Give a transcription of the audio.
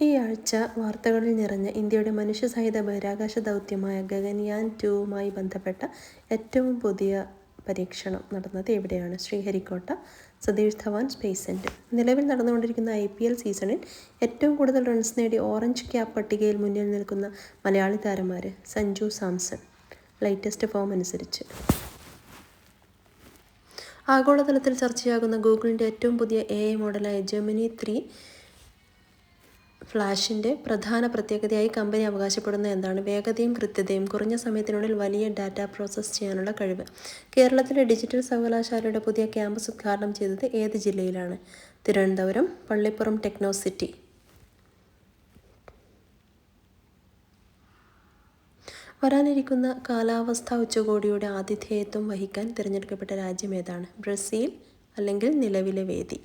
ഈ ആഴ്ച വാർത്തകളിൽ നിറഞ്ഞ ഇന്ത്യയുടെ മനുഷ്യസഹിത ബഹിരാകാശ ദൗത്യമായ ഗഗൻയാൻ 2വുമായി ബന്ധപ്പെട്ട ഏറ്റവും പുതിയ പരീക്ഷണം നടന്നത് എവിടെയാണ്? Sriharikota Satish Dhawan space centre. നിലവിൽ നടന്നുകൊണ്ടിരിക്കുന്ന IPL സീസണിൽ ഏറ്റവും കൂടുതൽ റൺസ് നേടി ഓറഞ്ച് ക്യാപ്പ് പട്ടികയിൽ മുന്നിൽ നിൽക്കുന്ന മലയാളി താരമാര്? സഞ്ജു സാംസൺ. ലേറ്റസ്റ്റ് ഫോം അനുസരിച്ച്. ആഗോളതലത്തിൽ ചർച്ചയാകുന്ന ഗൂഗിളിൻ്റെ ഏറ്റവും പുതിയ AI മോഡലായ ജെമിനി 3 ഫ്ലാഷിൻ്റെ പ്രധാന പ്രത്യേകതയായി കമ്പനി അവകാശപ്പെടുന്ന എന്താണ്? വേഗതയും കൃത്യതയും. കുറഞ്ഞ സമയത്തിനുള്ളിൽ വലിയ ഡാറ്റ പ്രോസസ്സ് ചെയ്യാനുള്ള കഴിവ്. കേരളത്തിലെ ഡിജിറ്റൽ സർവകലാശാലയുടെ പുതിയ ക്യാമ്പസ് ഉദ്ഘാടനം ചെയ്തത് ഏത് ജില്ലയിലാണ്? തിരുവനന്തപുരം. Pallippuram techno city. വരാനിരിക്കുന്ന കാലാവസ്ഥാ ഉച്ചകോടിയുടെ ആതിഥേയത്വം വഹിക്കാൻ തിരഞ്ഞെടുക്കപ്പെട്ട രാജ്യം ഏതാണ്? ബ്രസീൽ അല്ലെങ്കിൽ നിലവിലെ വേദി?